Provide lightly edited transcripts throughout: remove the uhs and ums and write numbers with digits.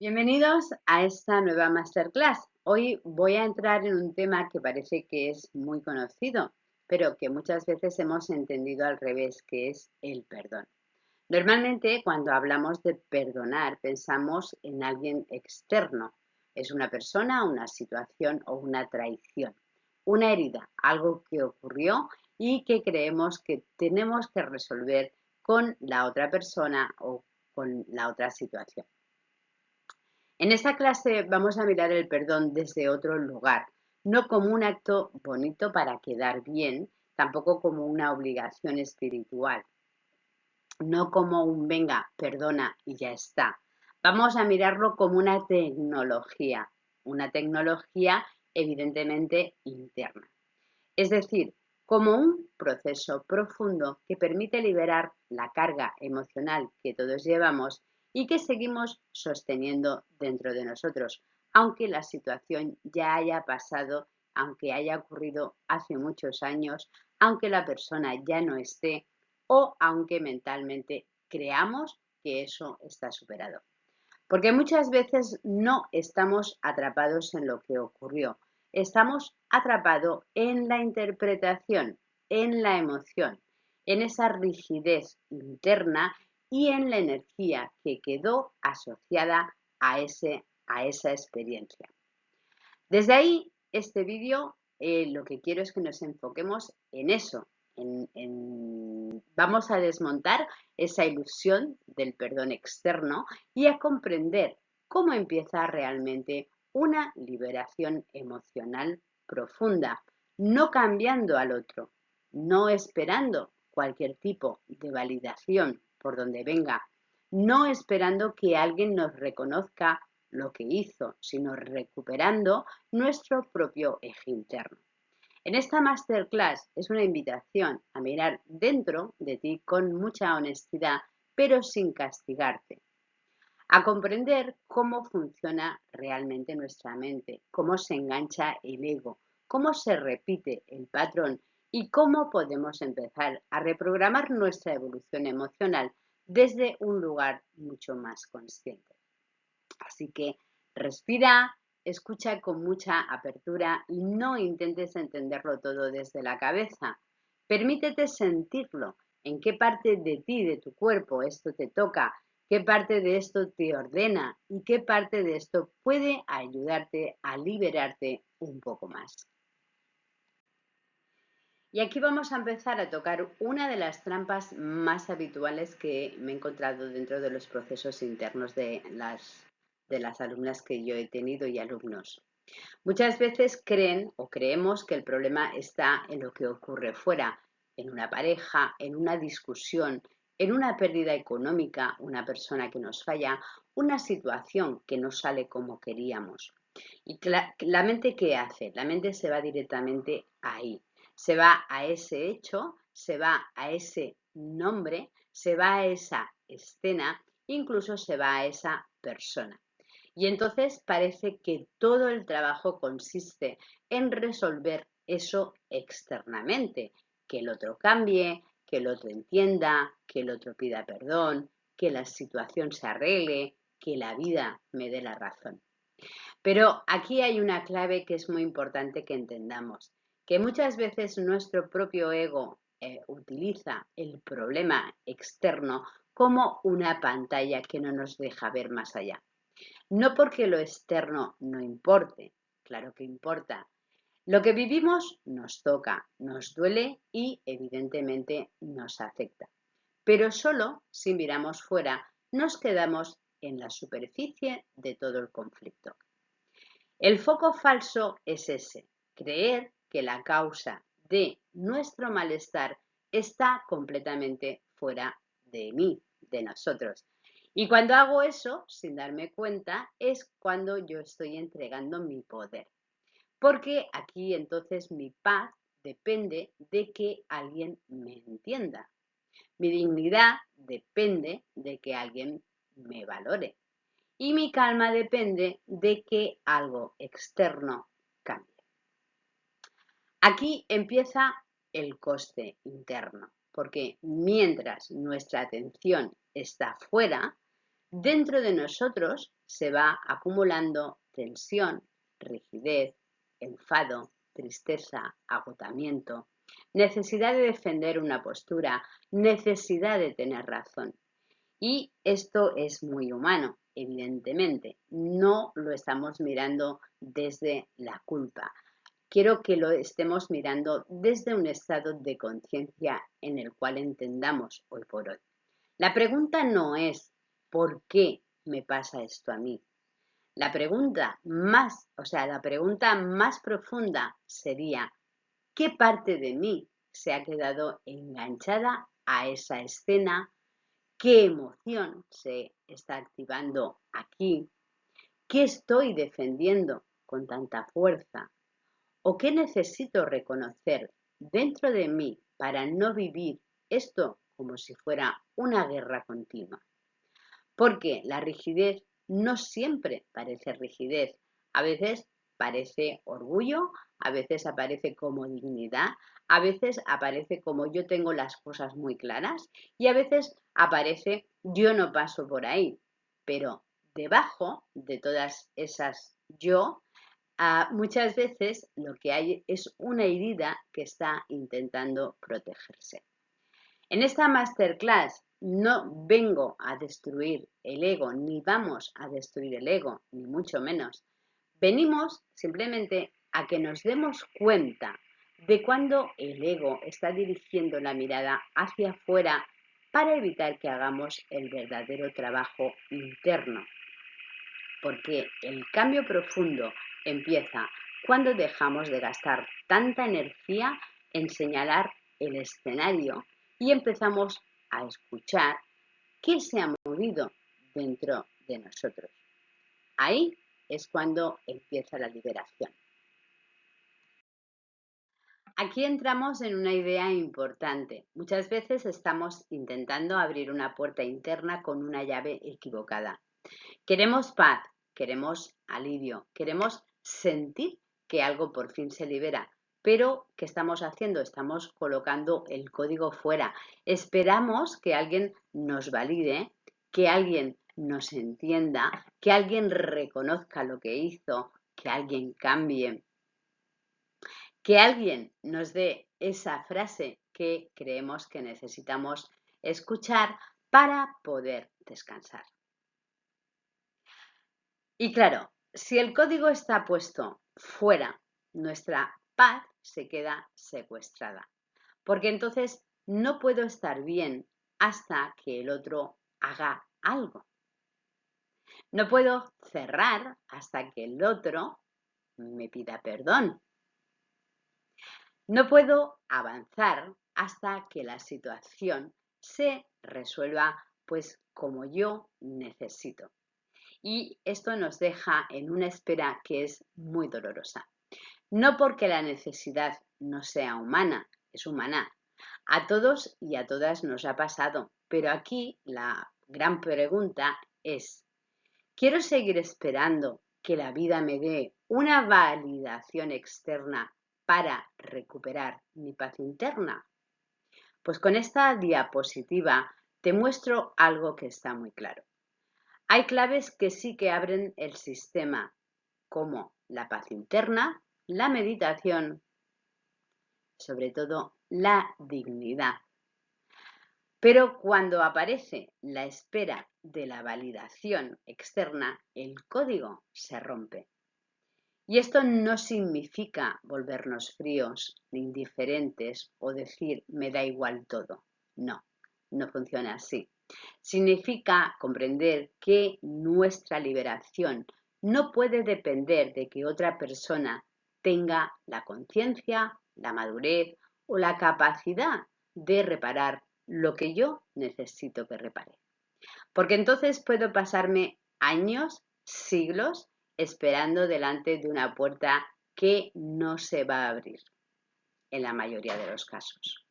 Bienvenidos a esta nueva masterclass. Hoy voy a entrar en un tema que parece que es muy conocido, pero que muchas veces hemos entendido al revés, que es el perdón. Normalmente, cuando hablamos de perdonar, pensamos en alguien externo. Es una persona, una situación o una traición, una herida, algo que ocurrió y que creemos que tenemos que resolver con la otra persona o con la otra situación. En esta clase vamos a mirar el perdón desde otro lugar, no como un acto bonito para quedar bien, tampoco como una obligación espiritual, no como un venga, perdona y ya está. Vamos a mirarlo como una tecnología evidentemente interna. Es decir, como un proceso profundo que permite liberar la carga emocional que todos llevamos y que seguimos sosteniendo dentro de nosotros, aunque la situación ya haya pasado, aunque haya ocurrido hace muchos años, aunque la persona ya no esté o aunque mentalmente creamos que eso está superado. Porque muchas veces no estamos atrapados en lo que ocurrió, estamos atrapados en la interpretación, en la emoción, en esa rigidez interna y en la energía que quedó asociada a esa experiencia. Desde ahí, este vídeo, lo que quiero es que nos enfoquemos en eso. Vamos a desmontar esa ilusión del perdón externo y a comprender cómo empieza realmente una liberación emocional profunda, no cambiando al otro, no esperando cualquier tipo de validación por donde venga, no esperando que alguien nos reconozca lo que hizo, sino recuperando nuestro propio eje interno. En esta masterclass es una invitación a mirar dentro de ti con mucha honestidad, pero sin castigarte, a comprender cómo funciona realmente nuestra mente, cómo se engancha el ego, cómo se repite el patrón y cómo podemos empezar a reprogramar nuestra evolución emocional desde un lugar mucho más consciente. Así que respira, escucha con mucha apertura y no intentes entenderlo todo desde la cabeza. Permítete sentirlo, en qué parte de ti, de tu cuerpo, esto te toca, qué parte de esto te ordena y qué parte de esto puede ayudarte a liberarte un poco más. Y aquí vamos a empezar a tocar una de las trampas más habituales que me he encontrado dentro de los procesos internos de las alumnas que yo he tenido y alumnos. Muchas veces creen o creemos que el problema está en lo que ocurre fuera, en una pareja, en una discusión, en una pérdida económica, una persona que nos falla, una situación que no sale como queríamos. Y la mente, ¿qué hace? La mente se va directamente ahí, se va a ese hecho, se va a ese nombre, se va a esa escena, incluso se va a esa persona. Y entonces parece que todo el trabajo consiste en resolver eso externamente, que el otro cambie, que el otro entienda, que el otro pida perdón, que la situación se arregle, que la vida me dé la razón. Pero aquí hay una clave que es muy importante que entendamos, que muchas veces nuestro propio ego utiliza el problema externo como una pantalla que no nos deja ver más allá. No porque lo externo no importe, claro que importa. Lo que vivimos nos toca, nos duele y evidentemente nos afecta. Pero solo si miramos fuera nos quedamos en la superficie de todo el conflicto. El foco falso es ese, creer que la causa de nuestro malestar está completamente fuera de mí, de nosotros. Y cuando hago eso, sin darme cuenta, es cuando yo estoy entregando mi poder. Porque aquí entonces mi paz depende de que alguien me entienda. Mi dignidad depende de que alguien me valore. Y mi calma depende de que algo externo cambie. Aquí empieza el coste interno, porque mientras nuestra atención está fuera, dentro de nosotros se va acumulando tensión, rigidez, enfado, tristeza, agotamiento, necesidad de defender una postura, necesidad de tener razón. Y esto es muy humano, evidentemente. No lo estamos mirando desde la culpa. Quiero que lo estemos mirando desde un estado de conciencia en el cual entendamos hoy por hoy. La pregunta no es ¿por qué me pasa esto a mí? La pregunta la pregunta más profunda sería ¿qué parte de mí se ha quedado enganchada a esa escena? ¿Qué emoción se está activando aquí? ¿Qué estoy defendiendo con tanta fuerza? ¿O qué necesito reconocer dentro de mí para no vivir esto como si fuera una guerra continua? Porque la rigidez no siempre parece rigidez. A veces parece orgullo, a veces aparece como dignidad, a veces aparece como yo tengo las cosas muy claras y a veces aparece yo no paso por ahí. Pero debajo de todas esas yo, muchas veces lo que hay es una herida que está intentando protegerse. En esta masterclass no vengo a destruir el ego, ni vamos a destruir el ego, ni mucho menos. Venimos simplemente a que nos demos cuenta de cuando el ego está dirigiendo la mirada hacia afuera para evitar que hagamos el verdadero trabajo interno. Porque el cambio profundo empieza cuando dejamos de gastar tanta energía en señalar el escenario y empezamos a escuchar qué se ha movido dentro de nosotros. Ahí es cuando empieza la liberación. Aquí entramos en una idea importante. Muchas veces estamos intentando abrir una puerta interna con una llave equivocada. Queremos paz, queremos alivio, queremos sentir que algo por fin se libera. Pero, ¿qué estamos haciendo? Estamos colocando el código fuera. Esperamos que alguien nos valide, que alguien nos entienda, que alguien reconozca lo que hizo, que alguien cambie, que alguien nos dé esa frase que creemos que necesitamos escuchar para poder descansar. Y claro, si el código está puesto fuera, nuestra paz se queda secuestrada, porque entonces no puedo estar bien hasta que el otro haga algo. No puedo cerrar hasta que el otro me pida perdón. No puedo avanzar hasta que la situación se resuelva pues como yo necesito. Y esto nos deja en una espera que es muy dolorosa. No porque la necesidad no sea humana, es humana. A todos y a todas nos ha pasado, pero aquí la gran pregunta es, ¿quiero seguir esperando que la vida me dé una validación externa para recuperar mi paz interna? Pues con esta diapositiva te muestro algo que está muy claro. Hay claves que sí que abren el sistema, como la paz interna, la meditación, sobre todo la dignidad. Pero cuando aparece la espera de la validación externa, el código se rompe. Y esto no significa volvernos fríos, indiferentes o decir me da igual todo. No, no funciona así. Significa comprender que nuestra liberación no puede depender de que otra persona tenga la conciencia, la madurez o la capacidad de reparar lo que yo necesito que repare. Porque entonces puedo pasarme años, siglos, esperando delante de una puerta que no se va a abrir, en la mayoría de los casos.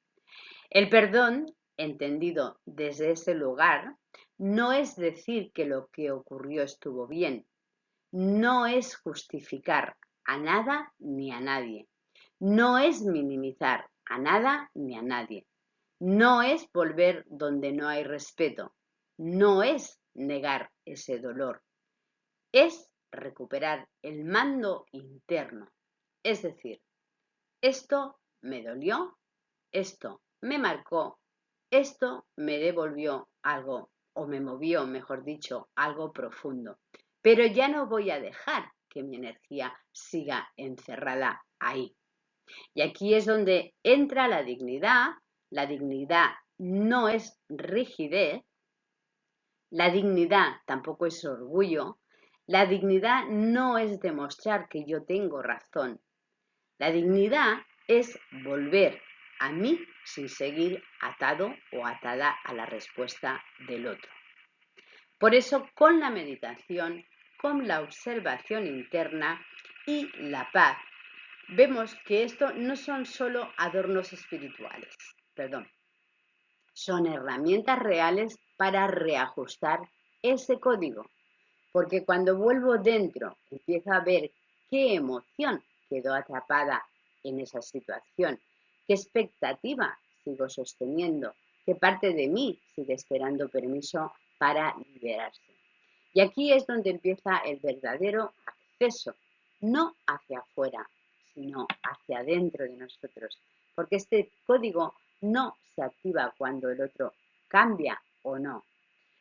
El perdón, entendido desde ese lugar, no es decir que lo que ocurrió estuvo bien, no es justificar a nada ni a nadie, no es minimizar a nada ni a nadie, no es volver donde no hay respeto, no es negar ese dolor, es recuperar el mando interno. Es decir, esto me dolió, esto me marcó, esto me devolvió algo, o me movió, mejor dicho, algo profundo. Pero ya no voy a dejar que mi energía siga encerrada ahí. Y aquí es donde entra la dignidad. La dignidad no es rigidez, la dignidad tampoco es orgullo, la dignidad no es demostrar que yo tengo razón. La dignidad es volver a mí sin seguir atado o atada a la respuesta del otro. Por eso, con la meditación, con la observación interna y la paz, vemos que esto no son solo adornos espirituales, son herramientas reales para reajustar ese código. Porque cuando vuelvo dentro, empiezo a ver qué emoción quedó atrapada en esa situación, qué expectativa sigo sosteniendo, qué parte de mí sigue esperando permiso para liberarse. Y aquí es donde empieza el verdadero acceso, no hacia afuera, sino hacia adentro de nosotros. Porque este código no se activa cuando el otro cambia o no.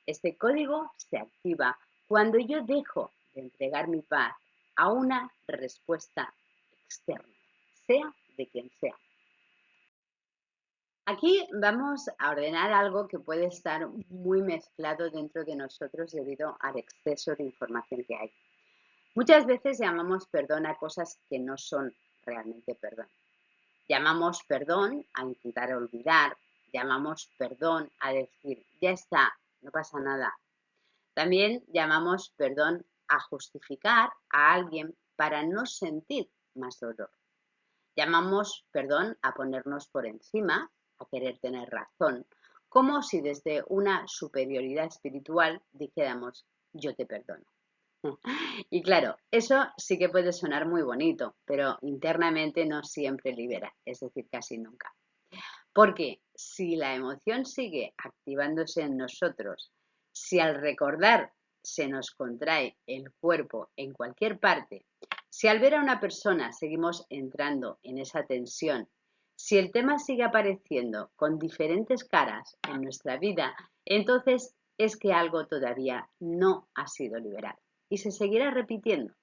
Este código se activa cuando yo dejo de entregar mi paz a una respuesta externa, sea de quien sea. Aquí vamos a ordenar algo que puede estar muy mezclado dentro de nosotros debido al exceso de información que hay. Muchas veces llamamos perdón a cosas que no son realmente perdón. Llamamos perdón a intentar olvidar, llamamos perdón a decir, ya está, no pasa nada. También llamamos perdón a justificar a alguien para no sentir más dolor. Llamamos perdón a ponernos por encima, a querer tener razón, como si desde una superioridad espiritual dijéramos, yo te perdono. Y claro, eso sí que puede sonar muy bonito, pero internamente no siempre libera, es decir, casi nunca. Porque si la emoción sigue activándose en nosotros, si al recordar se nos contrae el cuerpo en cualquier parte, si al ver a una persona seguimos entrando en esa tensión, si el tema sigue apareciendo con diferentes caras en nuestra vida, entonces es que algo todavía no ha sido liberado y se seguirá repitiendo.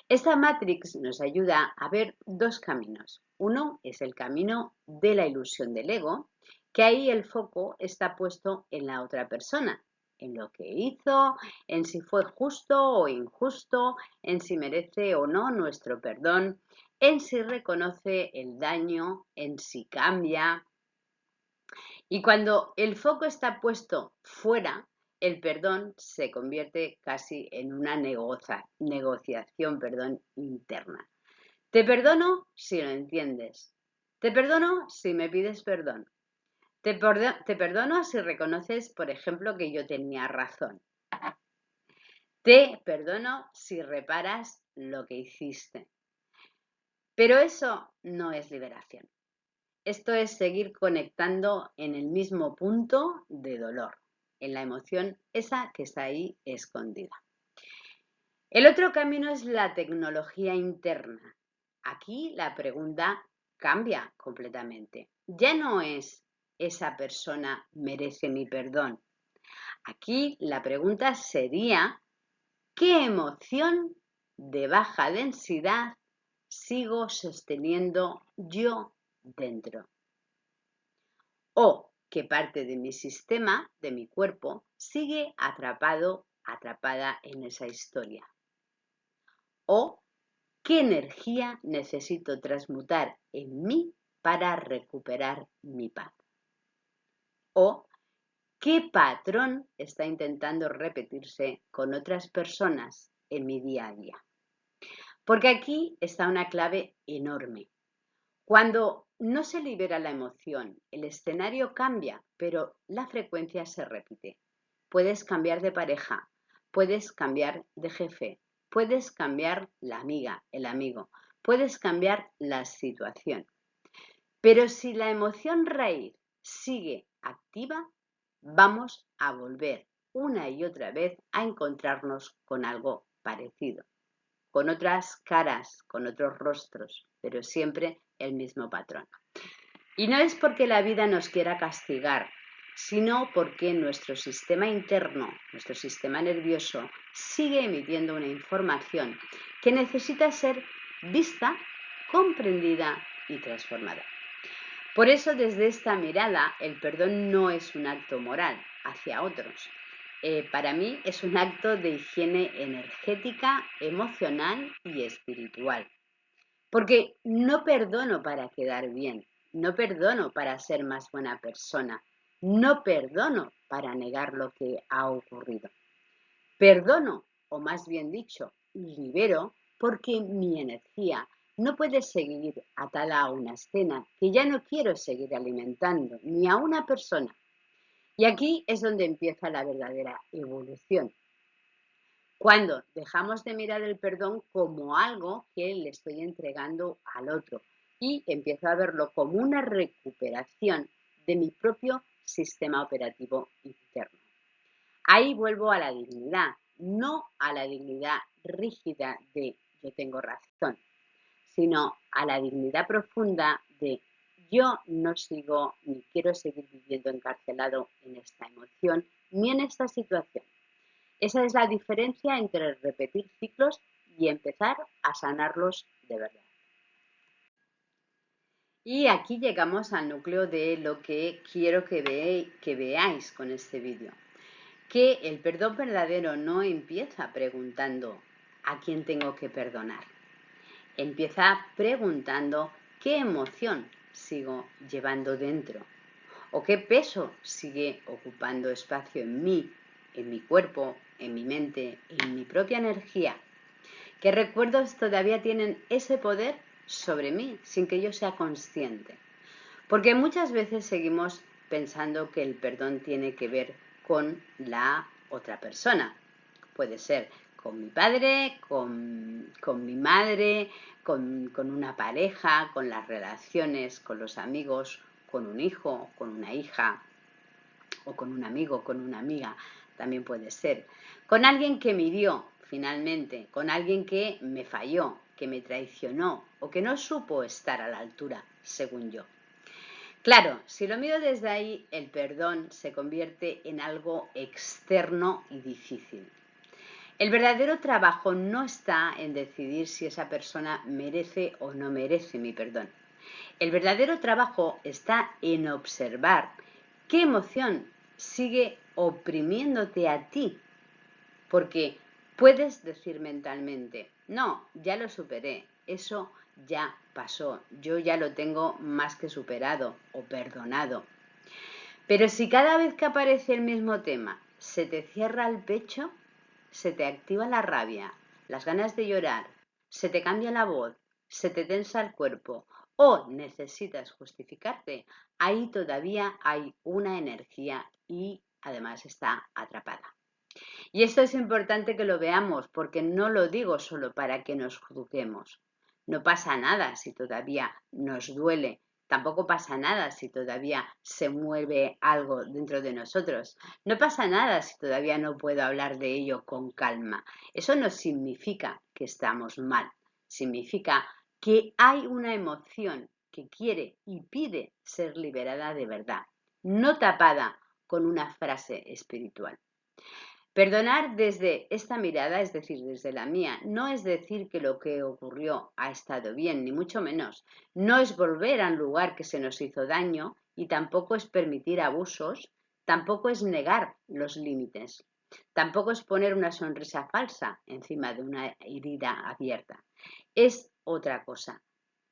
Esta Matrix nos ayuda a ver dos caminos. Uno es el camino de la ilusión del ego, que ahí el foco está puesto en la otra persona, en lo que hizo, en si fue justo o injusto, en si merece o no nuestro perdón, en si reconoce el daño, en si cambia. Y cuando el foco está puesto fuera, el perdón se convierte casi en una negociación interna. Te perdono si lo entiendes. Te perdono si me pides perdón. Te perdono si reconoces, por ejemplo, que yo tenía razón. Te perdono si reparas lo que hiciste. Pero eso no es liberación. Esto es seguir conectando en el mismo punto de dolor, en la emoción esa que está ahí escondida. El otro camino es la tecnología interna. Aquí la pregunta cambia completamente. Ya no es esa persona merece mi perdón. Aquí la pregunta sería, ¿qué emoción de baja densidad sigo sosteniendo yo dentro? O qué parte de mi sistema, de mi cuerpo, sigue atrapada en esa historia. O qué energía necesito transmutar en mí para recuperar mi paz. O qué patrón está intentando repetirse con otras personas en mi día a día. Porque aquí está una clave enorme. Cuando no se libera la emoción, el escenario cambia, pero la frecuencia se repite. Puedes cambiar de pareja, puedes cambiar de jefe, puedes cambiar la amiga, el amigo, puedes cambiar la situación. Pero si la emoción raíz sigue activa, vamos a volver una y otra vez a encontrarnos con algo parecido, con otras caras, con otros rostros, pero siempre el mismo patrón. Y no es porque la vida nos quiera castigar, sino porque nuestro sistema interno, nuestro sistema nervioso, sigue emitiendo una información que necesita ser vista, comprendida y transformada. Por eso, desde esta mirada, el perdón no es un acto moral hacia otros. Para mí es un acto de higiene energética, emocional y espiritual. Porque no perdono para quedar bien, no perdono para ser más buena persona, no perdono para negar lo que ha ocurrido. Perdono, o más bien dicho, libero, porque mi energía no puede seguir atada a una escena que ya no quiero seguir alimentando, ni a una persona. Y aquí es donde empieza la verdadera evolución. Cuando dejamos de mirar el perdón como algo que le estoy entregando al otro y empiezo a verlo como una recuperación de mi propio sistema operativo interno. Ahí vuelvo a la dignidad, no a la dignidad rígida de yo tengo razón, sino a la dignidad profunda de yo no sigo ni quiero seguir viviendo encarcelado en esta emoción ni en esta situación. Esa es la diferencia entre repetir ciclos y empezar a sanarlos de verdad. Y aquí llegamos al núcleo de lo que quiero que veáis con este vídeo. Que el perdón verdadero no empieza preguntando a quién tengo que perdonar. Empieza preguntando qué emoción sigo llevando dentro o qué peso sigue ocupando espacio en mi cuerpo, en mi mente, en mi propia energía. ¿Qué recuerdos todavía tienen ese poder sobre mí sin que yo sea consciente? Porque muchas veces seguimos pensando que el perdón tiene que ver con la otra persona. Puede ser con mi padre, con mi madre, con una pareja, con las relaciones, con los amigos, con un hijo, con una hija, o con un amigo, con una amiga, también puede ser. Con alguien que me hirió, finalmente, con alguien que me falló, que me traicionó o que no supo estar a la altura, según yo. Claro, si lo miro desde ahí, el perdón se convierte en algo externo y difícil. El verdadero trabajo no está en decidir si esa persona merece o no merece mi perdón. El verdadero trabajo está en observar qué emoción sigue oprimiéndote a ti. Porque puedes decir mentalmente, no, ya lo superé, eso ya pasó, yo ya lo tengo más que superado o perdonado. Pero si cada vez que aparece el mismo tema se te cierra el pecho, se te activa la rabia, las ganas de llorar, se te cambia la voz, se te tensa el cuerpo o necesitas justificarte, ahí todavía hay una energía y además está atrapada. Y esto es importante que lo veamos porque no lo digo solo para que nos juzguemos. No pasa nada si todavía nos duele. Tampoco pasa nada si todavía se mueve algo dentro de nosotros. No pasa nada si todavía no puedo hablar de ello con calma. Eso no significa que estamos mal. Significa que hay una emoción que quiere y pide ser liberada de verdad, no tapada con una frase espiritual. Perdonar desde esta mirada, es decir, desde la mía, no es decir que lo que ocurrió ha estado bien, ni mucho menos. No es volver a un lugar que se nos hizo daño y tampoco es permitir abusos, tampoco es negar los límites, tampoco es poner una sonrisa falsa encima de una herida abierta. Es otra cosa,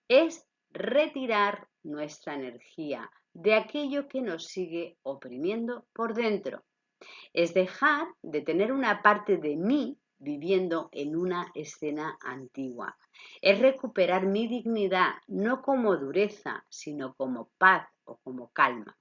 es retirar nuestra energía de aquello que nos sigue oprimiendo por dentro. Es dejar de tener una parte de mí viviendo en una escena antigua. Es recuperar mi dignidad, no como dureza, sino como paz o como calma.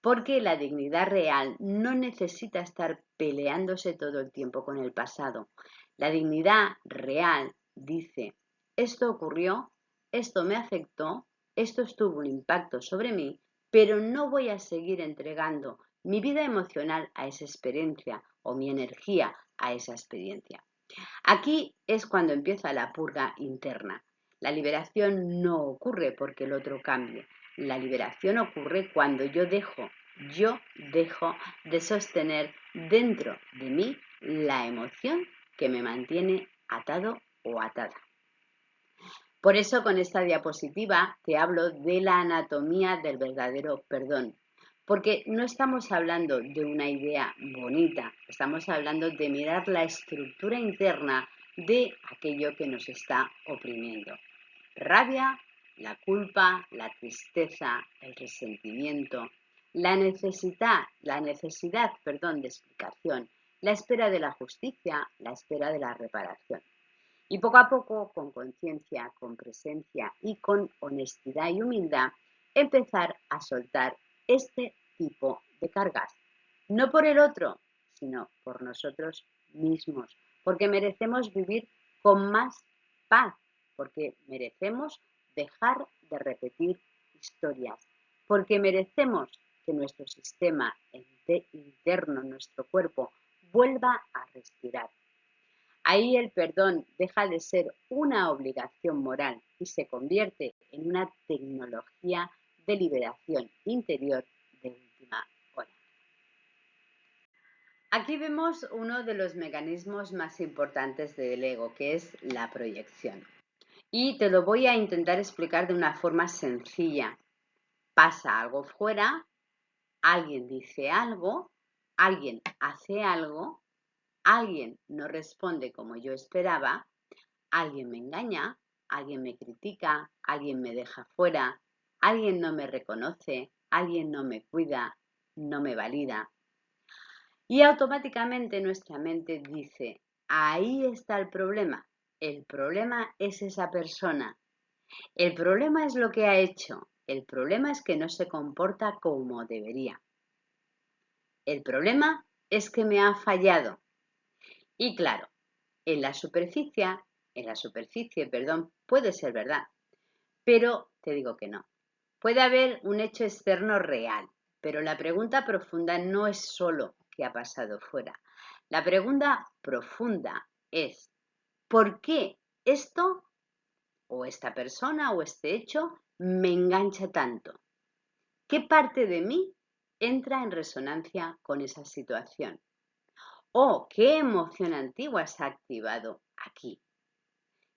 Porque la dignidad real no necesita estar peleándose todo el tiempo con el pasado. La dignidad real dice, esto ocurrió, esto me afectó, esto tuvo un impacto sobre mí, pero no voy a seguir entregando mi vida emocional a esa experiencia o mi energía a esa experiencia. Aquí es cuando empieza la purga interna. La liberación no ocurre porque el otro cambie. La liberación ocurre cuando yo dejo de sostener dentro de mí la emoción que me mantiene atado o atada. Por eso con esta diapositiva te hablo de la anatomía del verdadero perdón, porque no estamos hablando de una idea bonita, estamos hablando de mirar la estructura interna de aquello que nos está oprimiendo. Rabia, la culpa, la tristeza, el resentimiento, la necesidad, de explicación, la espera de la justicia, la espera de la reparación. Y poco a poco, con conciencia, con presencia y con honestidad y humildad, empezar a soltar este tipo de cargas. No por el otro, sino por nosotros mismos, porque merecemos vivir con más paz, porque merecemos dejar de repetir historias, porque merecemos que nuestro sistema interno, nuestro cuerpo, vuelva a respirar. Ahí el perdón deja de ser una obligación moral y se convierte en una tecnología de liberación interior de última hora. Aquí vemos uno de los mecanismos más importantes del ego, que es la proyección. Y te lo voy a intentar explicar de una forma sencilla. Pasa algo fuera, alguien dice algo, alguien hace algo, alguien no responde como yo esperaba, alguien me engaña, alguien me critica, alguien me deja fuera, alguien no me reconoce, alguien no me cuida, no me valida. Y automáticamente nuestra mente dice, ahí está el problema. El problema es esa persona. El problema es lo que ha hecho. El problema es que no se comporta como debería. El problema es que me ha fallado. Y claro, en la superficie, puede ser verdad, pero te digo que no. Puede haber un hecho externo real, pero la pregunta profunda no es solo qué ha pasado fuera. La pregunta profunda es, ¿por qué esto o esta persona o este hecho me engancha tanto? ¿Qué parte de mí entra en resonancia con esa situación? ¿O qué emoción antigua se ha activado aquí?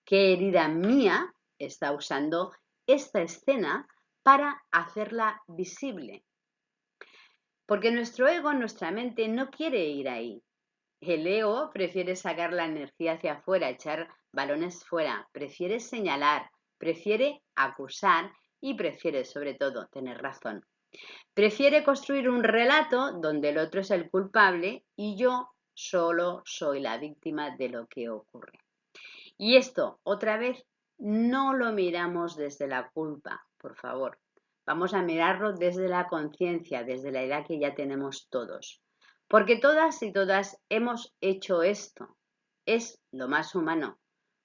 ¿Qué herida mía está usando esta escena para hacerla visible? Porque nuestro ego, nuestra mente no quiere ir ahí. El ego prefiere sacar la energía hacia afuera, echar balones fuera, prefiere señalar, prefiere acusar y prefiere sobre todo tener razón. Prefiere construir un relato donde el otro es el culpable y yo solo soy la víctima de lo que ocurre. Y esto, otra vez, no lo miramos desde la culpa, por favor. Vamos a mirarlo desde la conciencia, desde la edad que ya tenemos todos. Porque todas y todas hemos hecho esto. Es lo más humano.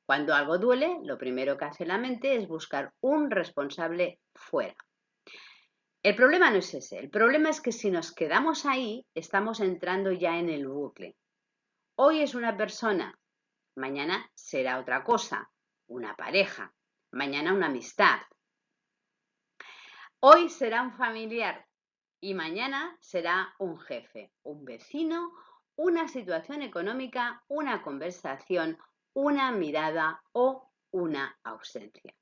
Cuando algo duele, lo primero que hace la mente es buscar un responsable fuera. El problema no es ese. El problema es que si nos quedamos ahí, estamos entrando ya en el bucle. Hoy es una persona, mañana será otra cosa, una pareja, mañana una amistad. Hoy será un familiar y mañana será un jefe, un vecino, una situación económica, una conversación, una mirada o una ausencia.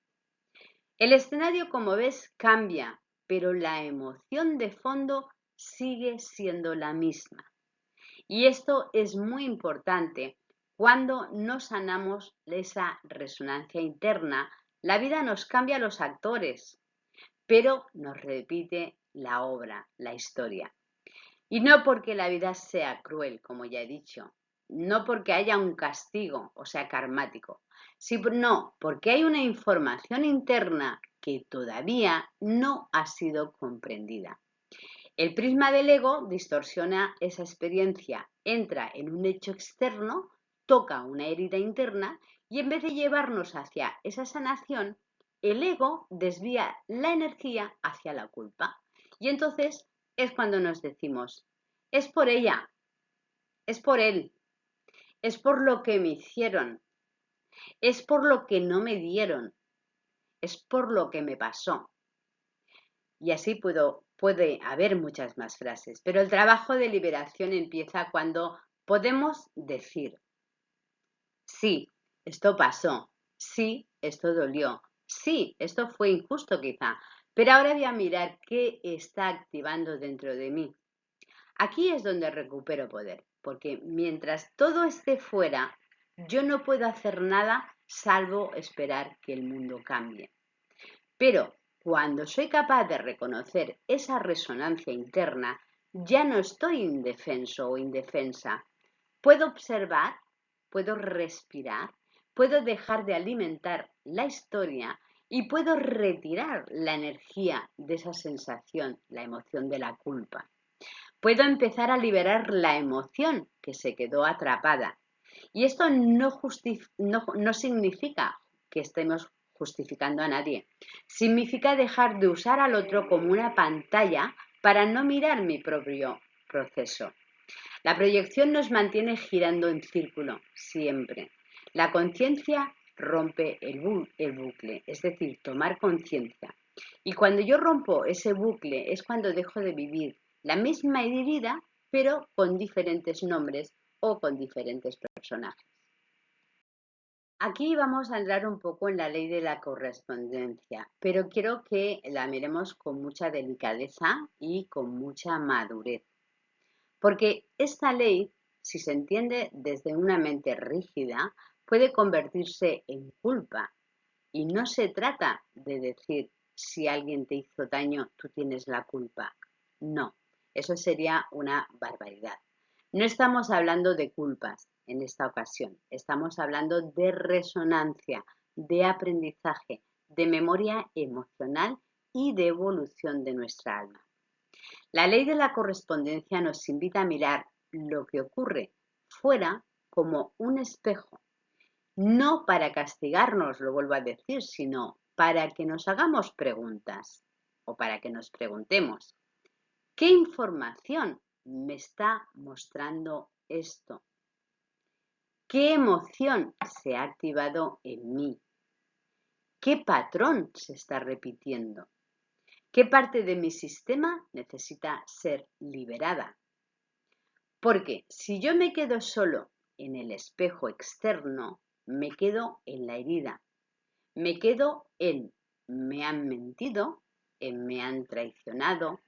El escenario, como ves, cambia, pero la emoción de fondo sigue siendo la misma. Y esto es muy importante. Cuando no sanamos esa resonancia interna, la vida nos cambia los actores, pero nos repite la obra, la historia. Y no porque la vida sea cruel, como ya he dicho, no porque haya un castigo, o sea, karmático, sino porque hay una información interna que todavía no ha sido comprendida. El prisma del ego distorsiona esa experiencia, entra en un hecho externo, toca una herida interna y en vez de llevarnos hacia esa sanación, el ego desvía la energía hacia la culpa. Y entonces es cuando nos decimos, Es por ella, es por él, es por lo que me hicieron, es por lo que no me dieron, es por lo que me pasó. Y así puede haber muchas más frases, pero el trabajo de liberación empieza cuando podemos decir, sí, esto pasó, sí, esto dolió, sí, esto fue injusto quizá, pero ahora voy a mirar qué está activando dentro de mí. Aquí es donde recupero poder, porque mientras todo esté fuera, yo no puedo hacer nada salvo esperar que el mundo cambie. Pero cuando soy capaz de reconocer esa resonancia interna, ya no estoy indefenso o indefensa. Puedo observar, puedo respirar, puedo dejar de alimentar la historia y puedo retirar la energía de esa sensación, la emoción de la culpa. Puedo empezar a liberar la emoción que se quedó atrapada. Y esto no significa que estemos justificando a nadie. Significa dejar de usar al otro como una pantalla para no mirar mi propio proceso. La proyección nos mantiene girando en círculo, siempre. La conciencia rompe el bucle, es decir, tomar conciencia. Y cuando yo rompo ese bucle es cuando dejo de vivir la misma herida, pero con diferentes nombres o con diferentes personajes. Aquí vamos a entrar un poco en la ley de la correspondencia, pero quiero que la miremos con mucha delicadeza y con mucha madurez. Porque esta ley, si se entiende desde una mente rígida, puede convertirse en culpa. Y no se trata de decir si alguien te hizo daño, tú tienes la culpa. No, eso sería una barbaridad. No estamos hablando de culpas en esta ocasión, estamos hablando de resonancia, de aprendizaje, de memoria emocional y de evolución de nuestra alma. La ley de la correspondencia nos invita a mirar lo que ocurre fuera como un espejo, no para castigarnos, lo vuelvo a decir, sino para que nos hagamos preguntas o para que nos preguntemos, ¿qué información me está mostrando esto? ¿Qué emoción se ha activado en mí? ¿Qué patrón se está repitiendo? ¿Qué parte de mi sistema necesita ser liberada? Porque si yo me quedo solo en el espejo externo, me quedo en la herida, me quedo en me han mentido, en me han traicionado,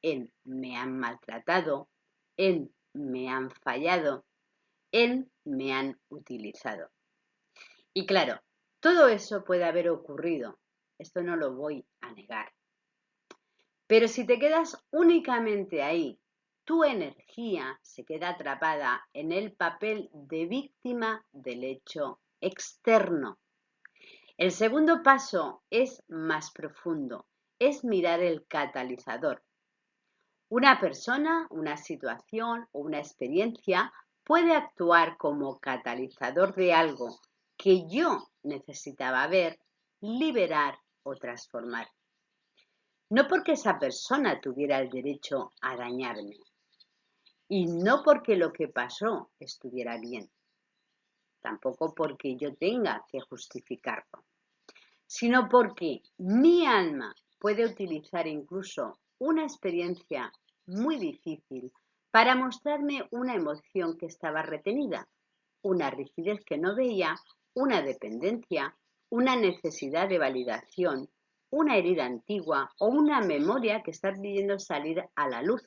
en me han maltratado, en me han fallado, en me han utilizado. Y claro, todo eso puede haber ocurrido, esto no lo voy a negar. Pero si te quedas únicamente ahí, tu energía se queda atrapada en el papel de víctima del hecho externo. El segundo paso es más profundo, es mirar el catalizador. Una persona, una situación o una experiencia puede actuar como catalizador de algo que yo necesitaba ver, liberar o transformar. No porque esa persona tuviera el derecho a dañarme y no porque lo que pasó estuviera bien, tampoco porque yo tenga que justificarlo, sino porque mi alma puede utilizar incluso una experiencia muy difícil para mostrarme una emoción que estaba retenida, una rigidez que no veía, una dependencia, una necesidad de validación, una herida antigua o una memoria que está pidiendo salir a la luz.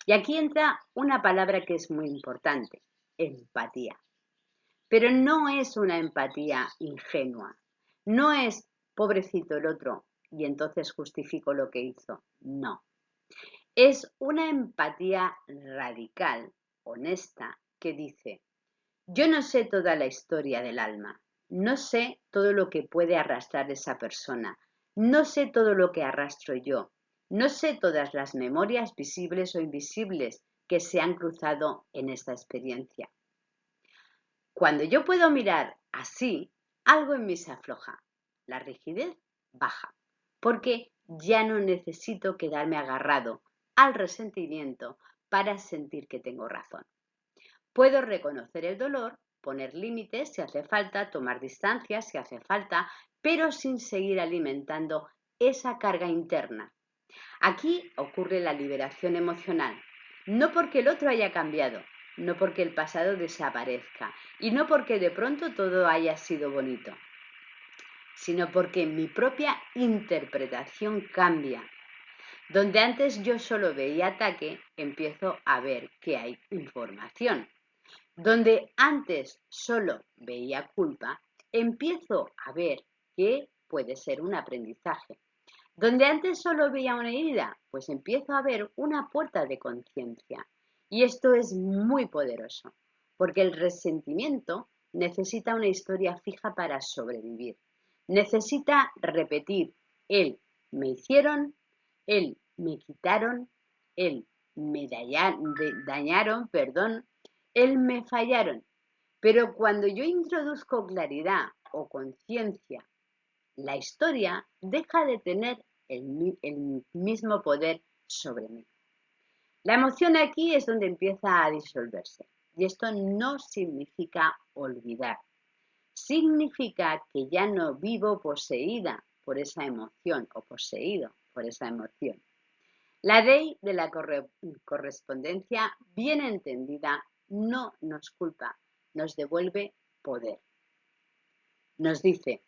Y aquí entra una palabra que es muy importante, empatía. Pero no es una empatía ingenua, no es pobrecito el otro y entonces justifico lo que hizo, no. Es una empatía radical, honesta, que dice, yo no sé toda la historia del alma, no sé todo lo que puede arrastrar esa persona, no sé todo lo que arrastro yo, no sé todas las memorias visibles o invisibles que se han cruzado en esta experiencia. Cuando yo puedo mirar así, algo en mí se afloja, la rigidez baja, porque ya no necesito quedarme agarrado al resentimiento para sentir que tengo razón. Puedo reconocer el dolor, poner límites si hace falta, tomar distancia si hace falta, pero sin seguir alimentando esa carga interna. Aquí ocurre la liberación emocional, no porque el otro haya cambiado, no porque el pasado desaparezca y no porque de pronto todo haya sido bonito, sino porque mi propia interpretación cambia. Donde antes yo solo veía ataque, empiezo a ver que hay información. Donde antes solo veía culpa, empiezo a ver que puede ser un aprendizaje. Donde antes solo veía una herida, pues empiezo a ver una puerta de conciencia. Y esto es muy poderoso, porque el resentimiento necesita una historia fija para sobrevivir. Necesita repetir el me hicieron, el me quitaron, el me dañaron, perdón, el me fallaron. Pero cuando yo introduzco claridad o conciencia, la historia deja de tener el mismo poder sobre mí. La emoción aquí es donde empieza a disolverse. Y esto no significa olvidar. Significa que ya no vivo poseída por esa emoción o poseído por esa emoción. La ley de la correspondencia, bien entendida, no nos culpa, nos devuelve poder. Nos dice,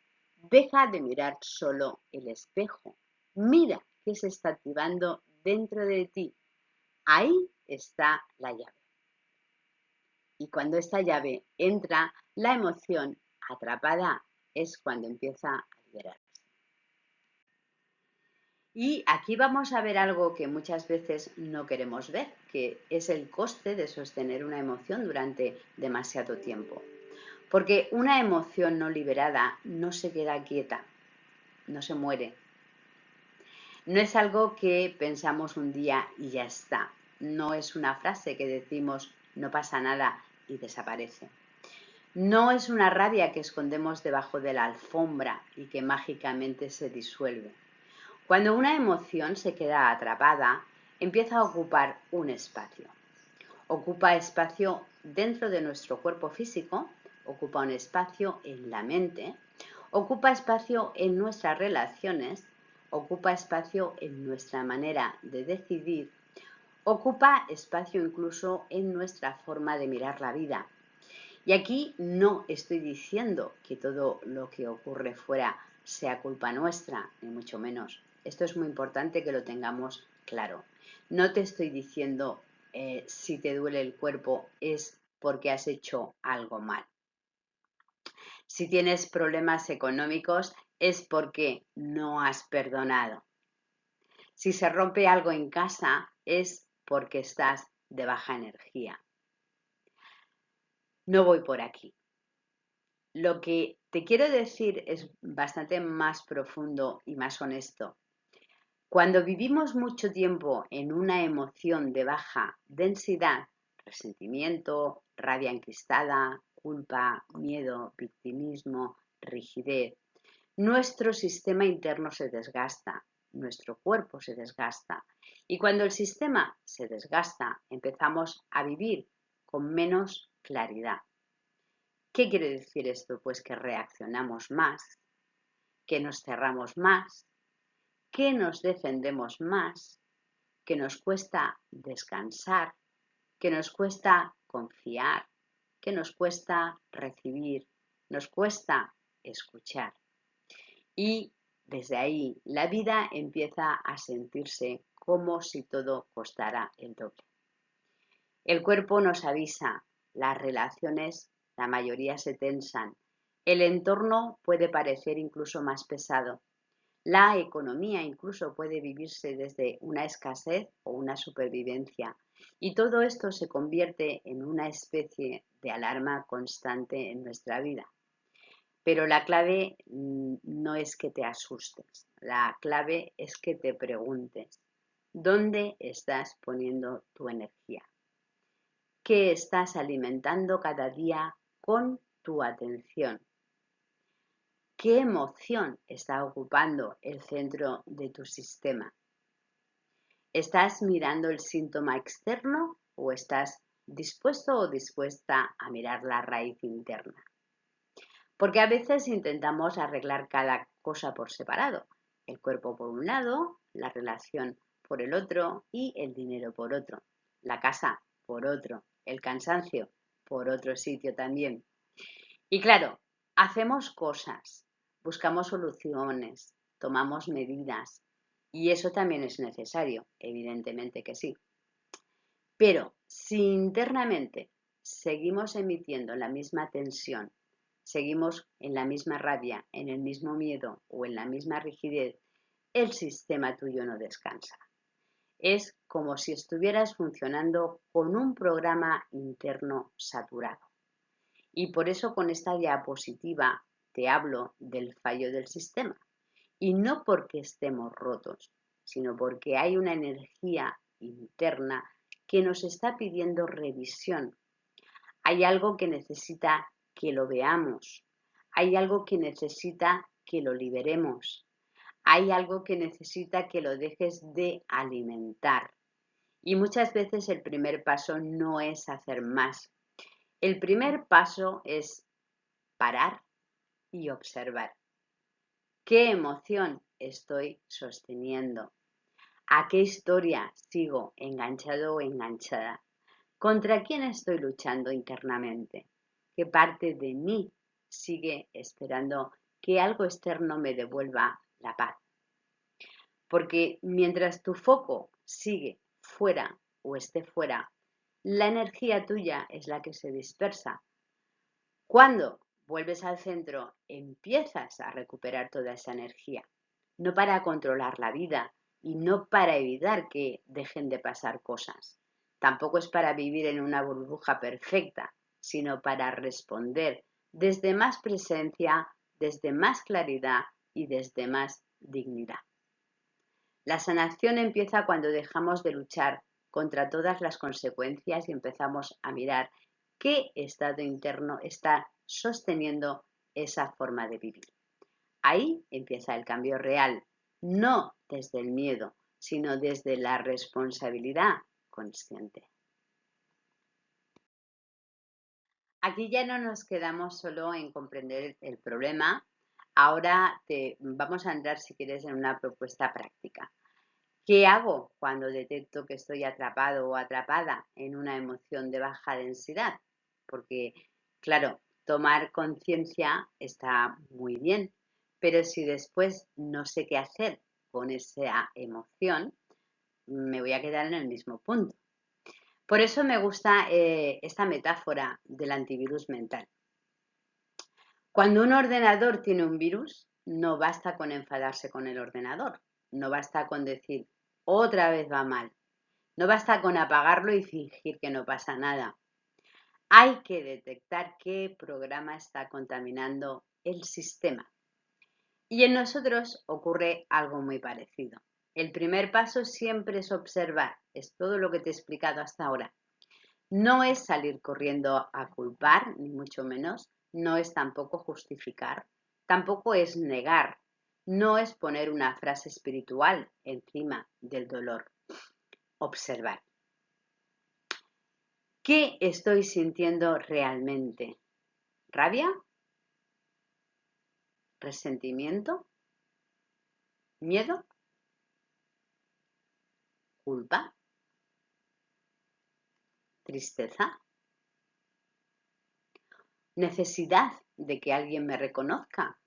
deja de mirar solo el espejo, mira qué se está activando dentro de ti. Ahí está la llave. Y cuando esta llave entra, la emoción atrapada es cuando empieza a liberarse. Y aquí vamos a ver algo que muchas veces no queremos ver, que es el coste de sostener una emoción durante demasiado tiempo. Porque una emoción no liberada no se queda quieta, no se muere. No es algo que pensamos un día y ya está. No es una frase que decimos no pasa nada y desaparece. No es una rabia que escondemos debajo de la alfombra y que mágicamente se disuelve. Cuando una emoción se queda atrapada, empieza a ocupar un espacio. Ocupa espacio dentro de nuestro cuerpo físico, ocupa un espacio en la mente, ocupa espacio en nuestras relaciones, ocupa espacio en nuestra manera de decidir, ocupa espacio incluso en nuestra forma de mirar la vida. Y aquí no estoy diciendo que todo lo que ocurre fuera sea culpa nuestra, ni mucho menos. Esto es muy importante que lo tengamos claro. No te estoy diciendo si te duele el cuerpo es porque has hecho algo mal. Si tienes problemas económicos es porque no has perdonado. Si se rompe algo en casa es porque estás de baja energía. No voy por aquí. Lo que te quiero decir es bastante más profundo y más honesto. Cuando vivimos mucho tiempo en una emoción de baja densidad, resentimiento, rabia enquistada, culpa, miedo, victimismo, rigidez, nuestro sistema interno se desgasta, nuestro cuerpo se desgasta. Y cuando el sistema se desgasta, empezamos a vivir con menos claridad. ¿Qué quiere decir esto? Pues que reaccionamos más, que nos cerramos más, que nos defendemos más, que nos cuesta descansar, que nos cuesta confiar, que nos cuesta recibir, nos cuesta escuchar. Y desde ahí la vida empieza a sentirse como si todo costara el doble. El cuerpo nos avisa, las relaciones, la mayoría se tensan, el entorno puede parecer incluso más pesado, la economía incluso puede vivirse desde una escasez o una supervivencia y todo esto se convierte en una especie de alarma constante en nuestra vida. Pero la clave no es que te asustes, la clave es que te preguntes, ¿dónde estás poniendo tu energía? ¿Qué estás alimentando cada día con tu atención? ¿Qué emoción está ocupando el centro de tu sistema? ¿Estás mirando el síntoma externo o estás dispuesto o dispuesta a mirar la raíz interna? Porque a veces intentamos arreglar cada cosa por separado. El cuerpo por un lado, la relación por el otro y el dinero por otro. La casa por otro, el cansancio por otro sitio también. Y claro, hacemos cosas, buscamos soluciones, tomamos medidas y eso también es necesario, evidentemente que sí. Pero si internamente seguimos emitiendo la misma tensión, seguimos en la misma rabia, en el mismo miedo o en la misma rigidez, el sistema tuyo no descansa. Es como si estuvieras funcionando con un programa interno saturado. Y por eso con esta diapositiva te hablo del fallo del sistema. Y no porque estemos rotos, sino porque hay una energía interna que nos está pidiendo revisión. Hay algo que necesita que lo veamos. Hay algo que necesita que lo liberemos. Hay algo que necesita que lo dejes de alimentar. Y muchas veces el primer paso no es hacer más. El primer paso es parar y observar. ¿Qué emoción estoy sosteniendo? ¿A qué historia sigo enganchado o enganchada? ¿Contra quién estoy luchando internamente? ¿Qué parte de mí sigue esperando que algo externo me devuelva la paz? Porque mientras tu foco sigue fuera o esté fuera, la energía tuya es la que se dispersa. Cuando vuelves al centro, empiezas a recuperar toda esa energía, no para controlar la vida y no para evitar que dejen de pasar cosas. Tampoco es para vivir en una burbuja perfecta, sino para responder desde más presencia, desde más claridad y desde más dignidad. La sanación empieza cuando dejamos de luchar contra todas las consecuencias y empezamos a mirar qué estado interno está sosteniendo esa forma de vivir. Ahí empieza el cambio real, no desde el miedo, sino desde la responsabilidad consciente. Aquí ya no nos quedamos solo en comprender el problema, ahora vamos a entrar, si quieres, en una propuesta práctica. ¿Qué hago cuando detecto que estoy atrapado o atrapada en una emoción de baja densidad? Porque, claro, tomar conciencia está muy bien, pero si después no sé qué hacer con esa emoción, me voy a quedar en el mismo punto. Por eso me gusta esta metáfora del antivirus mental. Cuando un ordenador tiene un virus, no basta con enfadarse con el ordenador, no basta con decir otra vez va mal, no basta con apagarlo y fingir que no pasa nada. Hay que detectar qué programa está contaminando el sistema. Y en nosotros ocurre algo muy parecido. El primer paso siempre es observar, es todo lo que te he explicado hasta ahora. No es salir corriendo a culpar, ni mucho menos, no es tampoco justificar, tampoco es negar, no es poner una frase espiritual encima del dolor. Observar. ¿Qué estoy sintiendo realmente? ¿Rabia? ¿Resentimiento? ¿Miedo? ¿Culpa? ¿Tristeza? ¿Necesidad de que alguien me reconozca?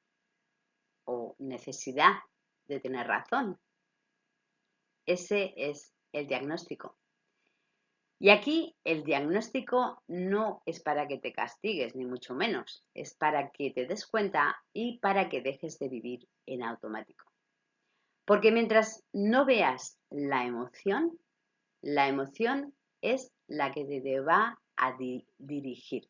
¿O necesidad de tener razón? Ese es el diagnóstico. Y aquí el diagnóstico no es para que te castigues, ni mucho menos. Es para que te des cuenta y para que dejes de vivir en automático. Porque mientras no veas la emoción es la que te va a dirigir.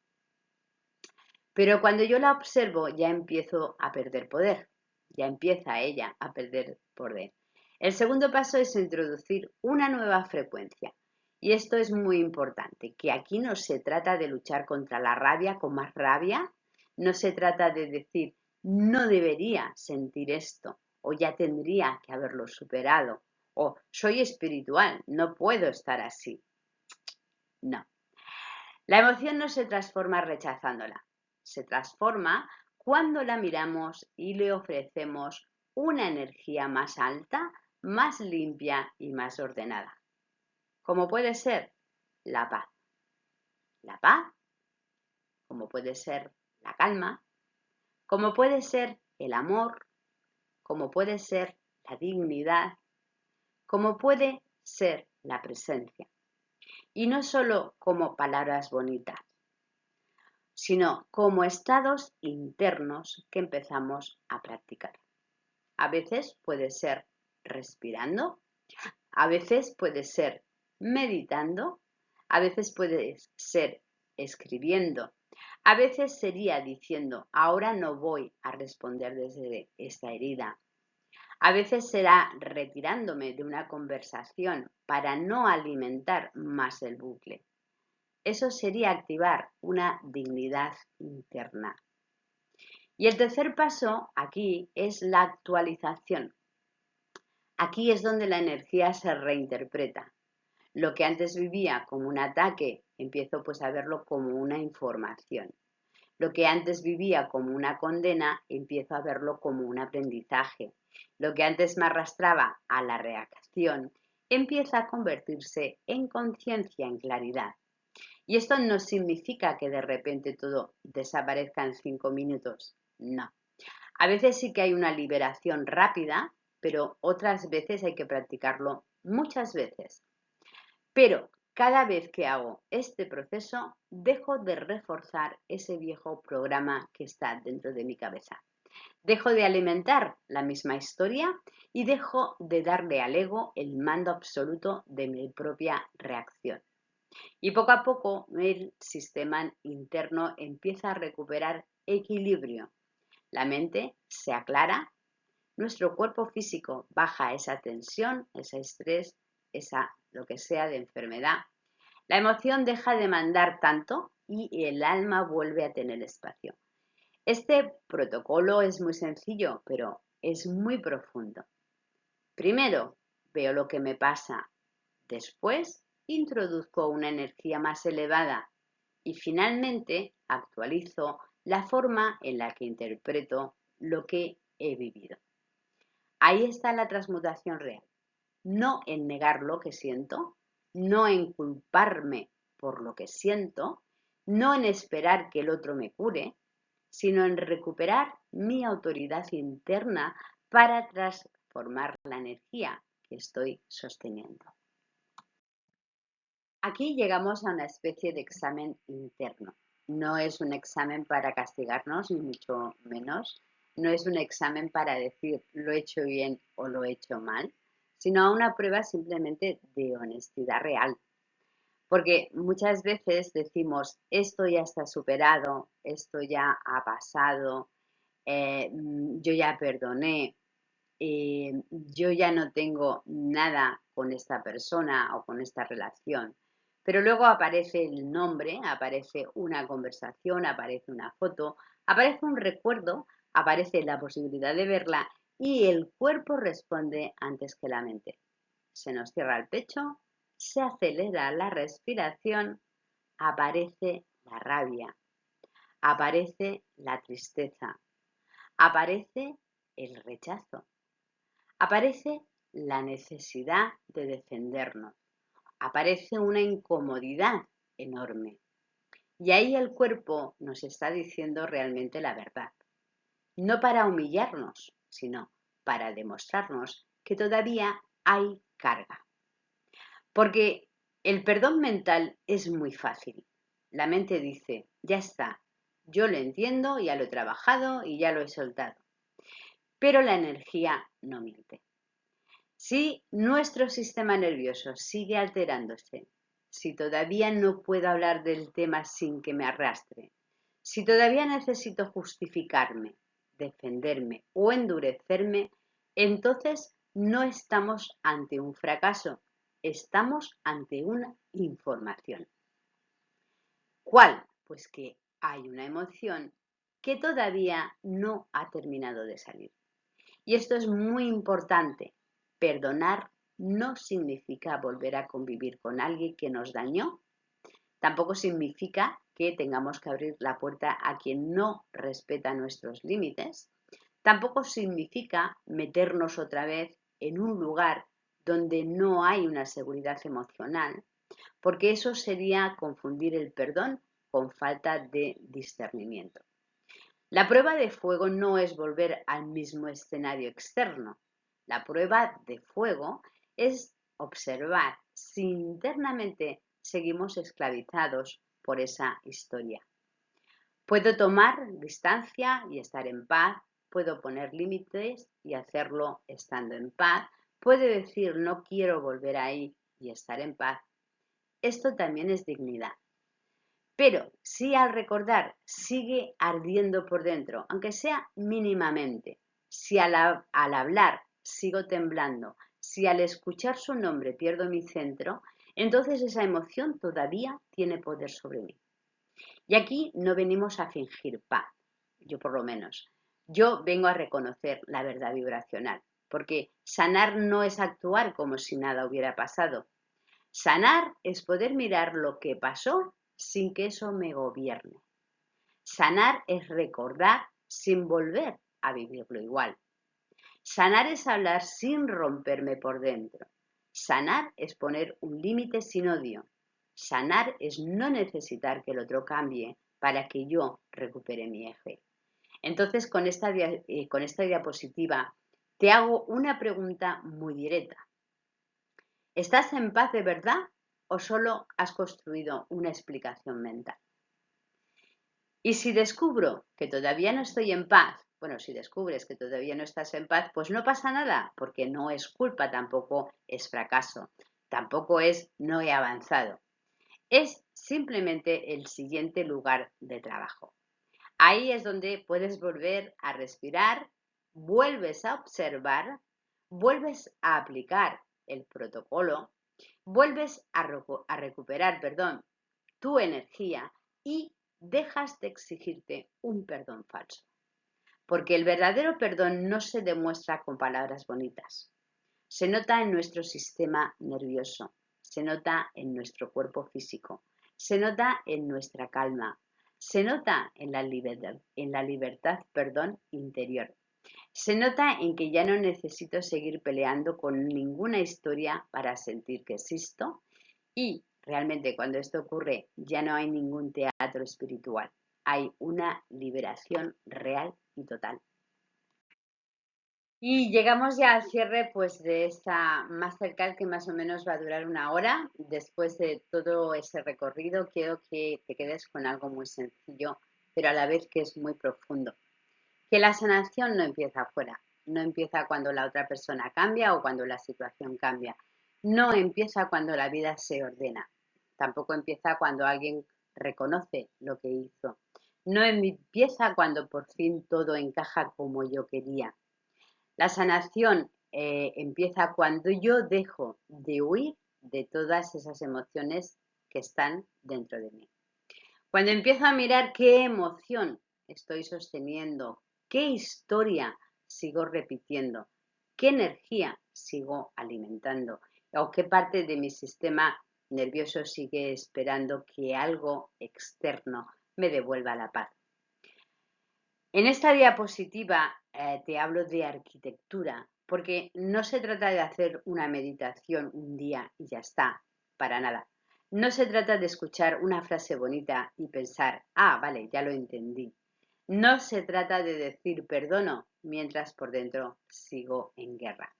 Pero cuando yo la observo ya empiezo a perder poder, ya empieza ella a perder poder. El segundo paso es introducir una nueva frecuencia. Y esto es muy importante, que aquí no se trata de luchar contra la rabia con más rabia, no se trata de decir no debería sentir esto o ya tendría que haberlo superado O soy espiritual, no puedo estar así. No. La emoción no se transforma rechazándola, se transforma cuando la miramos y le ofrecemos una energía más alta, más limpia y más ordenada. Como puede ser la paz. La paz, como puede ser la calma, como puede ser el amor, como puede ser la dignidad, como puede ser la presencia. Y no solo como palabras bonitas, sino como estados internos que empezamos a practicar. A veces puede ser respirando, a veces puede ser meditando, a veces puede ser escribiendo, a veces sería diciendo, ahora no voy a responder desde esta herida. A veces será retirándome de una conversación para no alimentar más el bucle. Eso sería activar una dignidad interna. Y el tercer paso aquí es la actualización. Aquí es donde la energía se reinterpreta. Lo que antes vivía como un ataque, empiezo pues a verlo como una información. Lo que antes vivía como una condena, empiezo a verlo como un aprendizaje. Lo que antes me arrastraba a la reacción, empieza a convertirse en conciencia, en claridad. Y esto no significa que de repente todo desaparezca en 5 minutos. No. A veces sí que hay una liberación rápida, pero otras veces hay que practicarlo muchas veces. Pero cada vez que hago este proceso, dejo de reforzar ese viejo programa que está dentro de mi cabeza. Dejo de alimentar la misma historia y dejo de darle al ego el mando absoluto de mi propia reacción. Y poco a poco el sistema interno empieza a recuperar equilibrio. La mente se aclara, nuestro cuerpo físico baja esa tensión, ese estrés, esa lo que sea de enfermedad. La emoción deja de mandar tanto y el alma vuelve a tener espacio. Este protocolo es muy sencillo, pero es muy profundo. Primero, veo lo que me pasa. Después, introduzco una energía más elevada. Y finalmente, actualizo la forma en la que interpreto lo que he vivido. Ahí está la transmutación real. No en negar lo que siento, no en culparme por lo que siento, no en esperar que el otro me cure, sino en recuperar mi autoridad interna para transformar la energía que estoy sosteniendo. Aquí llegamos a una especie de examen interno. No es un examen para castigarnos, ni mucho menos. No es un examen para decir lo he hecho bien o lo he hecho mal, sino una prueba simplemente de honestidad real. Porque muchas veces decimos, esto ya está superado, esto ya ha pasado, yo ya perdoné, yo ya no tengo nada con esta persona o con esta relación. Pero luego aparece el nombre, aparece una conversación, aparece una foto, aparece un recuerdo, aparece la posibilidad de verla y el cuerpo responde antes que la mente. Se nos cierra el pecho, se acelera la respiración, aparece la rabia, aparece la tristeza, aparece el rechazo. Aparece la necesidad de defendernos, aparece una incomodidad enorme. Y ahí el cuerpo nos está diciendo realmente la verdad. No para humillarnos, sino para demostrarnos que todavía hay carga. Porque el perdón mental es muy fácil. La mente dice, ya está, yo lo entiendo, ya lo he trabajado y ya lo he soltado. Pero la energía no miente. Si nuestro sistema nervioso sigue alterándose, si todavía no puedo hablar del tema sin que me arrastre, si todavía necesito justificarme, defenderme o endurecerme, entonces no estamos ante un fracaso, estamos ante una información. ¿Cuál? Pues que hay una emoción que todavía no ha terminado de salir. Y esto es muy importante. Perdonar no significa volver a convivir con alguien que nos dañó. Tampoco significa que tengamos que abrir la puerta a quien no respeta nuestros límites. Tampoco significa meternos otra vez en un lugar donde no hay una seguridad emocional, porque eso sería confundir el perdón con falta de discernimiento. La prueba de fuego no es volver al mismo escenario externo. La prueba de fuego es observar si internamente seguimos esclavizados por esa historia. Puedo tomar distancia y estar en paz, puedo poner límites y hacerlo estando en paz, puedo decir no quiero volver ahí y estar en paz. Esto también es dignidad. Pero si al recordar sigue ardiendo por dentro, aunque sea mínimamente, si al hablar sigo temblando, si al escuchar su nombre pierdo mi centro, entonces esa emoción todavía tiene poder sobre mí. Y aquí no venimos a fingir paz, yo por lo menos. Yo vengo a reconocer la verdad vibracional, porque sanar no es actuar como si nada hubiera pasado. Sanar es poder mirar lo que pasó sin que eso me gobierne. Sanar es recordar sin volver a vivirlo igual. Sanar es hablar sin romperme por dentro. Sanar es poner un límite sin odio. Sanar es no necesitar que el otro cambie para que yo recupere mi eje. Entonces, con esta diapositiva te hago una pregunta muy directa. ¿Estás en paz de verdad o solo has construido una explicación mental? Y si descubro que todavía no estoy en paz, bueno, si descubres que todavía no estás en paz, pues no pasa nada, porque no es culpa, tampoco es fracaso, tampoco es no he avanzado. Es simplemente el siguiente lugar de trabajo. Ahí es donde puedes volver a respirar, vuelves a observar, vuelves a aplicar el protocolo, vuelves a recuperar, tu energía y dejas de exigirte un perdón falso. Porque el verdadero perdón no se demuestra con palabras bonitas. Se nota en nuestro sistema nervioso, se nota en nuestro cuerpo físico, se nota en nuestra calma, se nota en la libertad, interior. Se nota en que ya no necesito seguir peleando con ninguna historia para sentir que existo y realmente cuando esto ocurre ya no hay ningún teatro espiritual, hay una liberación real y total. Y llegamos ya al cierre pues de esta masterclass que más o menos va a durar 1 hora. Después de todo ese recorrido quiero que te quedes con algo muy sencillo, pero a la vez que es muy profundo. Que la sanación no empieza afuera, no empieza cuando la otra persona cambia o cuando la situación cambia. No empieza cuando la vida se ordena. Tampoco empieza cuando alguien reconoce lo que hizo. No empieza cuando por fin todo encaja como yo quería. La sanación empieza cuando yo dejo de huir de todas esas emociones que están dentro de mí. Cuando empiezo a mirar qué emoción estoy sosteniendo, qué historia sigo repitiendo, qué energía sigo alimentando o qué parte de mi sistema nervioso sigue esperando que algo externo me devuelva la paz. En esta diapositiva te hablo de arquitectura, porque no se trata de hacer una meditación un día y ya está, para nada. No se trata de escuchar una frase bonita y pensar, ah, vale, ya lo entendí. No se trata de decir perdono mientras por dentro sigo en guerra.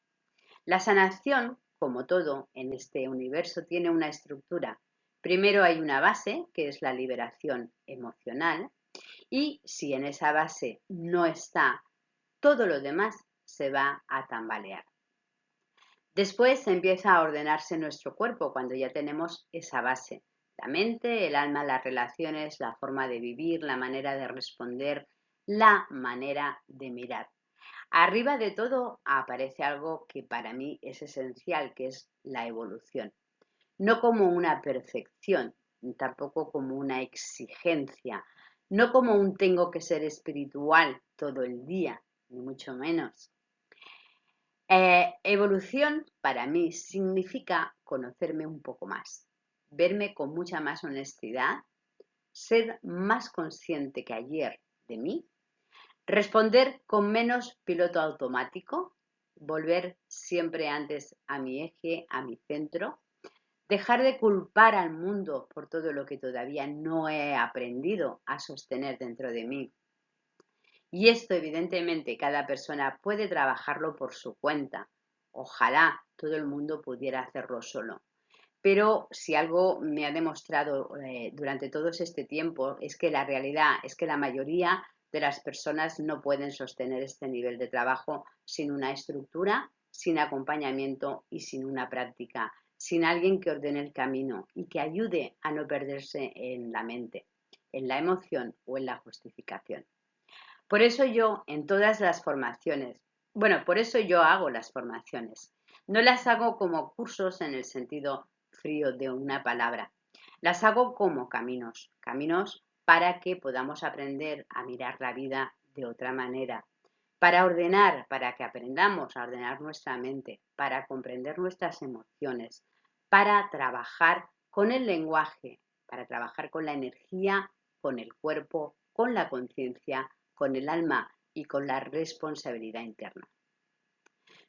La sanación, como todo en este universo, tiene una estructura. Primero hay una base, que es la liberación emocional, y si en esa base no está, todo lo demás se va a tambalear. Después empieza a ordenarse nuestro cuerpo cuando ya tenemos esa base. La mente, el alma, las relaciones, la forma de vivir, la manera de responder, la manera de mirar. Arriba de todo aparece algo que para mí es esencial, que es la evolución. No como una perfección, tampoco como una exigencia, no como un tengo que ser espiritual todo el día, ni mucho menos. Evolución para mí significa conocerme un poco más, verme con mucha más honestidad, ser más consciente que ayer de mí, responder con menos piloto automático, volver siempre antes a mi eje, a mi centro, dejar de culpar al mundo por todo lo que todavía no he aprendido a sostener dentro de mí. Y esto, evidentemente, cada persona puede trabajarlo por su cuenta. Ojalá todo el mundo pudiera hacerlo solo. Pero si algo me ha demostrado durante todo este tiempo es que la realidad es que la mayoría de las personas no pueden sostener este nivel de trabajo sin una estructura, sin acompañamiento y sin una práctica, sin alguien que ordene el camino y que ayude a no perderse en la mente, en la emoción o en la justificación. Por eso yo en todas las formaciones, bueno, por eso yo hago las formaciones. No las hago como cursos en el sentido frío de una palabra. Las hago como caminos, caminos para que podamos aprender a mirar la vida de otra manera, para ordenar, para que aprendamos a ordenar nuestra mente, para comprender nuestras emociones, para trabajar con el lenguaje, para trabajar con la energía, con el cuerpo, con la conciencia, con el alma y con la responsabilidad interna.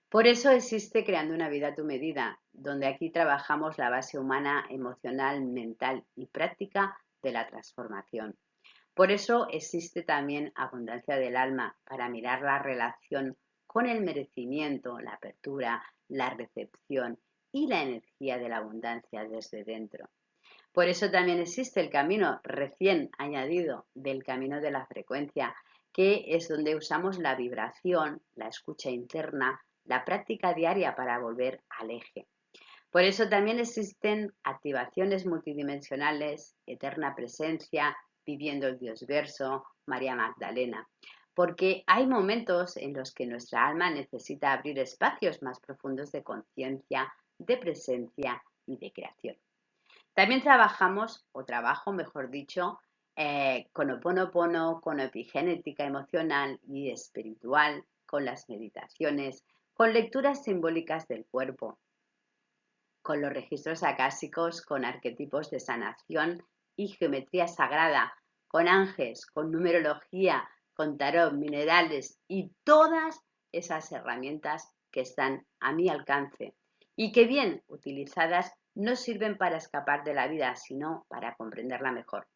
Por eso existe Creando una vida a tu medida, donde aquí trabajamos la base humana, emocional, mental y práctica de la transformación. Por eso existe también Abundancia del Alma, para mirar la relación con el merecimiento, la apertura, la recepción y la energía de la abundancia desde dentro. Por eso también existe el camino recién añadido del camino de la frecuencia, que es donde usamos la vibración, la escucha interna, la práctica diaria para volver al eje. Por eso también existen activaciones multidimensionales, eterna presencia, viviendo el Dios verso, María Magdalena. Porque hay momentos en los que nuestra alma necesita abrir espacios más profundos de conciencia, de presencia y de creación. También trabajamos, o trabajo mejor dicho, con Ho'oponopono, con epigenética emocional y espiritual, con las meditaciones, con lecturas simbólicas del cuerpo, con los registros acásicos, con arquetipos de sanación y geometría sagrada, con ángeles, con numerología, con tarot, minerales y todas esas herramientas que están a mi alcance y que bien utilizadas no sirven para escapar de la vida, sino para comprenderla mejor.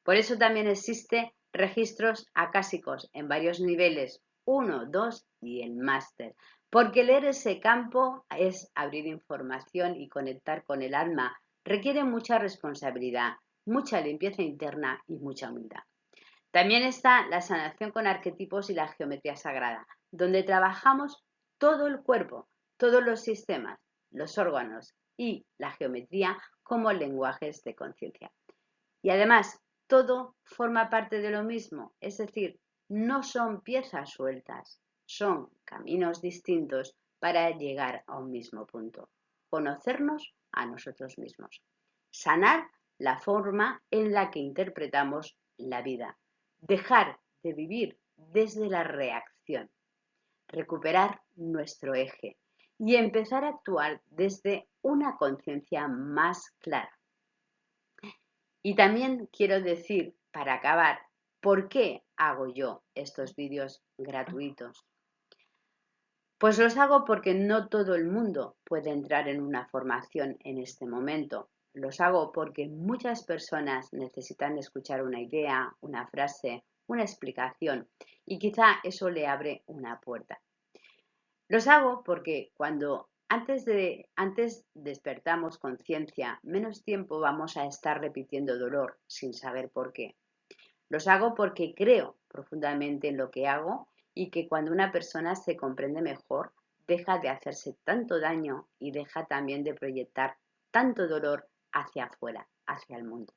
Por eso también existe registros acásicos en varios niveles, 1, 2 y el máster, porque leer ese campo es abrir información y conectar con el alma. Requiere mucha responsabilidad, mucha limpieza interna y mucha humildad. También está la sanación con arquetipos y la geometría sagrada, donde trabajamos todo el cuerpo, todos los sistemas, los órganos y la geometría como lenguajes de conciencia. Y además, todo forma parte de lo mismo, es decir, no son piezas sueltas, son caminos distintos para llegar a un mismo punto, conocernos a nosotros mismos, sanar la forma en la que interpretamos la vida, dejar de vivir desde la reacción, recuperar nuestro eje y empezar a actuar desde una conciencia más clara. Y también quiero decir, para acabar, ¿por qué hago yo estos vídeos gratuitos? Pues los hago porque no todo el mundo puede entrar en una formación en este momento. Los hago porque muchas personas necesitan escuchar una idea, una frase, una explicación y quizá eso le abre una puerta. Los hago porque cuando antes despertamos conciencia, menos tiempo vamos a estar repitiendo dolor sin saber por qué. Los hago porque creo profundamente en lo que hago y que cuando una persona se comprende mejor, deja de hacerse tanto daño y deja también de proyectar tanto dolor hacia afuera, hacia el mundo.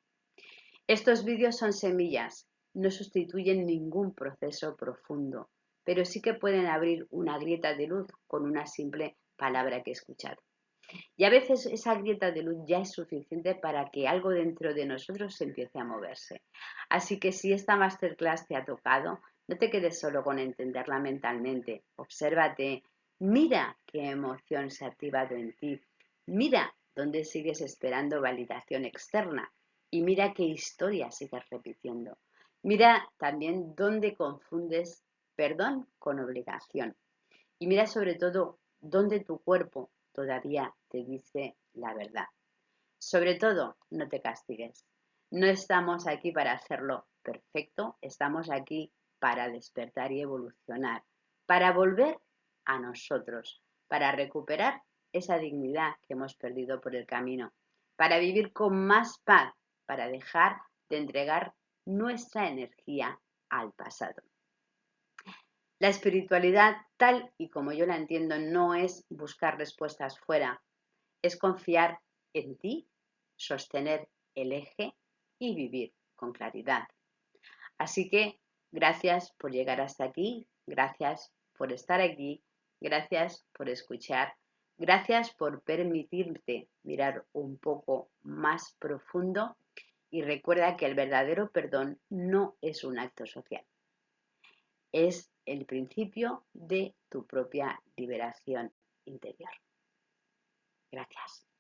Estos vídeos son semillas, no sustituyen ningún proceso profundo, pero sí que pueden abrir una grieta de luz con una simple palabra que he escuchado. Y a veces esa grieta de luz ya es suficiente para que algo dentro de nosotros se empiece a moverse. Así que si esta masterclass te ha tocado, no te quedes solo con entenderla mentalmente. Obsérvate, Mira qué emoción se ha activado en ti. Mira dónde sigues esperando validación externa y mira qué historia sigues repitiendo. Mira también dónde confundes perdón con obligación. Y mira sobre todo dónde tu cuerpo todavía te dice la verdad. Sobre todo, no te castigues. No estamos aquí para hacerlo perfecto, estamos aquí para despertar y evolucionar, para volver a nosotros, para recuperar esa dignidad que hemos perdido por el camino, para vivir con más paz, para dejar de entregar nuestra energía al pasado. La espiritualidad, tal y como yo la entiendo, no es buscar respuestas fuera, es confiar en ti, sostener el eje y vivir con claridad. Así que gracias por llegar hasta aquí, gracias por estar aquí, gracias por escuchar, gracias por permitirte mirar un poco más profundo y recuerda que el verdadero perdón no es un acto social, es el principio de tu propia liberación interior. Gracias.